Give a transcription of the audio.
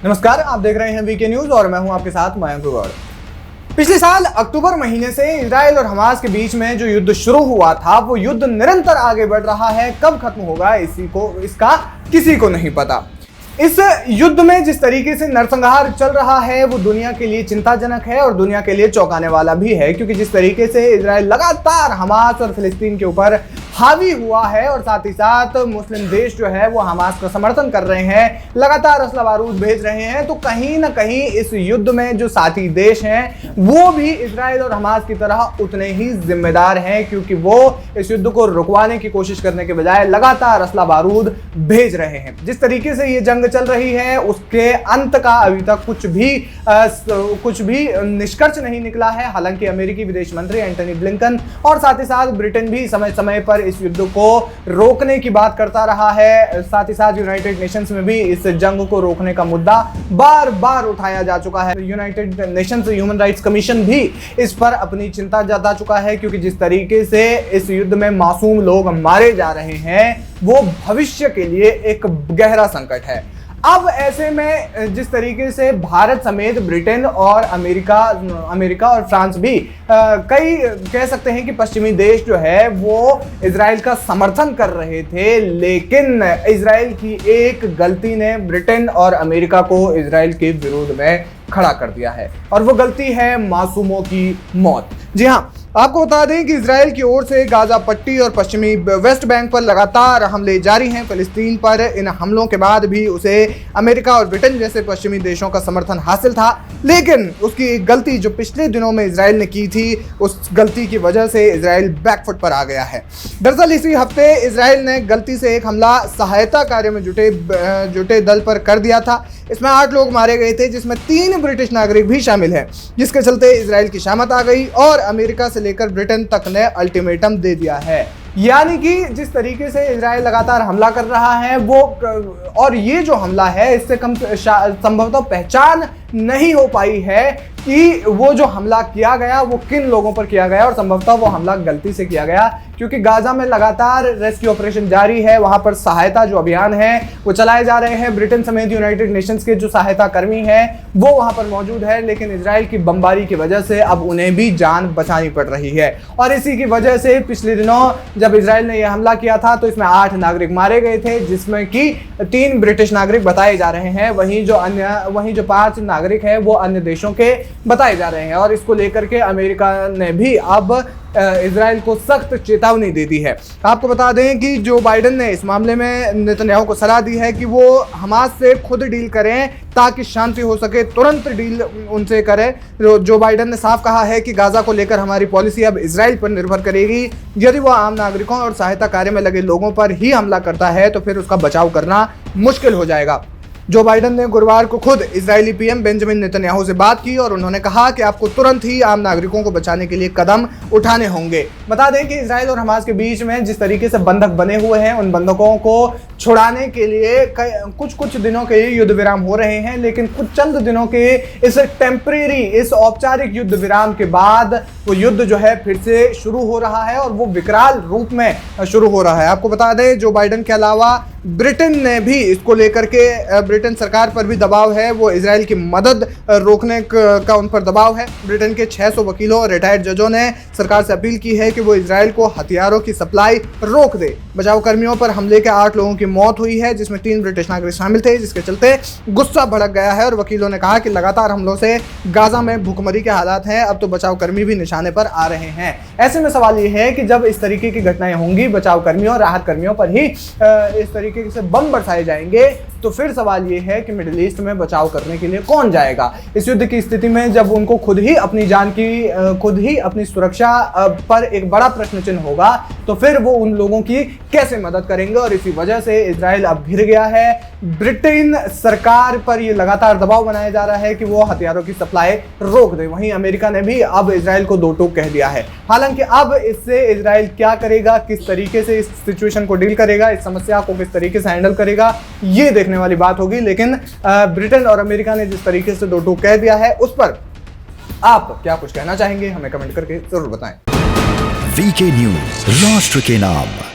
नमस्कार, आप देख रहे हैं वीके न्यूज और मैं हूं आपके साथ मयंक गौड़। पिछले साल अक्टूबर महीने से इजराइल और हमास के बीच में जो युद्ध शुरू हुआ था वो युद्ध निरंतर आगे बढ़ रहा है। कब खत्म होगा इसका किसी को नहीं पता। इस युद्ध में जिस तरीके से नरसंहार चल रहा है वो दुनिया के लिए चिंताजनक है और दुनिया के लिए चौंकाने वाला भी है, क्योंकि जिस तरीके से इजराइल लगातार हमास और फिलिस्तीन के ऊपर हावी हुआ है और साथ ही साथ मुस्लिम देश जो है वो हमास का समर्थन कर रहे हैं, लगातार असला बारूद भेज रहे हैं, तो कहीं ना कहीं इस युद्ध में जो साथी देश हैं वो भी इजराइल और हमास की तरह उतने ही जिम्मेदार हैं, क्योंकि वो इस युद्ध को रुकवाने की कोशिश करने के बजाय लगातार असला बारूद भेज रहे हैं। जिस तरीके से ये जंग चल रही है उसके अंत का अभी तक कुछ भी निष्कर्ष नहीं निकला है। हालांकि अमेरिकी विदेश मंत्री एंटनी ब्लिंकन और साथ ही साथ ब्रिटेन भी समय समय पर इस युद्ध को रोकने की बात करता रहा है। साथ ही साथ यूनाइटेड नेशंस में भी इस जंग को रोकने का मुद्दा बार बार उठाया जा चुका है। United Nations human rights commission भी इस पर अपनी चिंता जता चुका है, क्योंकि जिस तरीके से इस युद्ध में मासूम लोग मारे जा रहे हैं वो भविष्य के लिए एक गहरा संकट है। अब ऐसे में जिस तरीके से भारत समेत ब्रिटेन और अमेरिका और फ्रांस भी कई कह सकते हैं कि पश्चिमी देश जो है वो इजराइल का समर्थन कर रहे थे, लेकिन इजराइल की एक गलती ने ब्रिटेन और अमेरिका को इजराइल के विरोध में खड़ा कर दिया है, और वो गलती है मासूमों की मौत। जी हाँ, आपको बता दें कि इजराइल की ओर से गाजा पट्टी और पश्चिमी वेस्ट बैंक पर लगातार हमले जारी हैं। फिलिस्तीन पर इन हमलों के बाद भी उसे अमेरिका और ब्रिटेन जैसे पश्चिमी देशों का समर्थन हासिल था, लेकिन उसकी एक गलती जो पिछले दिनों में इजराइल ने की थी, उस गलती की वजह से इजराइल बैकफुट पर आ गया है। दरअसल इसी हफ्ते इजराइल ने गलती से एक हमला सहायता कार्य में जुटे दल पर कर दिया था। इसमें 8 लोग मारे गए थे, जिसमें 3 ब्रिटिश नागरिक भी शामिल हैं, जिसके चलते इजराइल की शामत आ गई और अमेरिका से लेकर ब्रिटेन तक ने अल्टीमेटम दे दिया है। यानी कि जिस तरीके से इजराइल लगातार हमला कर रहा है वो, और ये जो हमला है इससे कम संभवतः पहचान नहीं हो पाई है कि वो जो हमला किया गया वो किन लोगों पर किया गया, और संभवतः वो हमला गलती से किया गया, क्योंकि गाजा में लगातार रेस्क्यू ऑपरेशन जारी है। वहां पर सहायता जो अभियान है वो चलाए जा रहे हैं। ब्रिटेन समेत यूनाइटेड नेशंस के जो सहायता कर्मी हैं वो वहां पर मौजूद है, लेकिन इजराइल की बमबारी की वजह से अब उन्हें भी जान बचानी पड़ रही है। और इसी की वजह से पिछले दिनों जब इजराइल ने यह हमला किया था तो इसमें 8 नागरिक मारे गए थे, जिसमें कि 3 ब्रिटिश नागरिक बताए जा रहे हैं। वहीं जो 5 नागरिक हैं वो अन्य देशों के बताए जा रहे हैं, और इसको लेकर के अमेरिका ने भी अब इजराइल को सख्त चेतावनी दे दी है। आपको बता दें कि जो बाइडेन ने इस मामले में नेतन्याहू को सलाह दी है कि वो हमास से खुद डील करें ताकि शांति हो सके, तुरंत डील उनसे करें। जो बाइडेन ने साफ कहा है कि गाजा को लेकर हमारी पॉलिसी अब इजराइल पर निर्भर करेगी। यदि वो आम नागरिकों और सहायता कार्य में लगे लोगों पर ही हमला करता है तो फिर उसका बचाव करना मुश्किल हो जाएगा। जो बाइडेन ने गुरुवार को खुद इजरायली पीएम बेंजामिन नेतन्याहू से बात की और उन्होंने कहा कि आपको तुरंत ही आम नागरिकों को बचाने के लिए कदम उठाने होंगे। बता दें कि इजराइल और हमास के बीच में जिस तरीके से बंधक बने हुए हैं, उन बंधकों को छुड़ाने के लिए कुछ दिनों के युद्ध विराम हो रहे हैं, लेकिन कुछ चंद दिनों के इस औपचारिक युद्ध विराम के बाद वो युद्ध जो है फिर से शुरू हो रहा है, और वो विकराल रूप में शुरू हो रहा है। आपको बता दें जो बाइडेन के अलावा ब्रिटेन ने भी इसको लेकर के, ब्रिटेन सरकार पर भी दबाव है, वो इजराइल की मदद रोकने का उन पर दबाव है। ब्रिटेन के 600 वकीलों और रिटायर्ड जजों ने सरकार से अपील की है कि वो इजराइल को हथियारों की सप्लाई रोक दे। बचाव कर्मियों पर हमले के 8 लोगों की मौत हुई है, जिसमें 3 ब्रिटिश नागरिक शामिल थे, जिसके चलते गुस्सा भड़क गया है, और वकीलों ने कहा कि लगातार हमलों से गाजा में भूखमरी के हालात हैं, अब तो बचाव कर्मी भी निशाने पर आ रहे हैं। ऐसे में सवाल यह है कि जब इस तरीके की घटनाएं होंगी, बचाव कर्मियों और राहत कर्मियों पर ही इस तरीके से बम बरसाए जाएंगे, तो फिर सवाल यह है कि मिडिल ईस्ट में बचाव करने के लिए कौन जाएगा। इस युद्ध की स्थिति में जब उनको खुद ही अपनी सुरक्षा पर एक बड़ा प्रश्न चिन्ह होगा, तो फिर वो उन लोगों की कैसे मदद करेंगे। और इसी वजह से इजराइल अब घिर गया है। ब्रिटेन सरकार पर यह लगातार दबाव बनाया जा रहा है कि वो हथियारों की सप्लाई रोक दे। वहीं अमेरिका ने भी अब इजराइल को दो टूक कह दिया है। हालांकि अब इससे इजराइल क्या करेगा, किस तरीके से इस सिचुएशन को डील करेगा, इस समस्या को किस तरीके से हैंडल करेगा, ये देखने वाली बात होगी। लेकिन ब्रिटेन और अमेरिका ने जिस तरीके से दो टूक कह दिया है, उस पर आप क्या कुछ कहना चाहेंगे, हमें कमेंट करके जरूर बताएं। वीके न्यूज, राष्ट्र के नाम।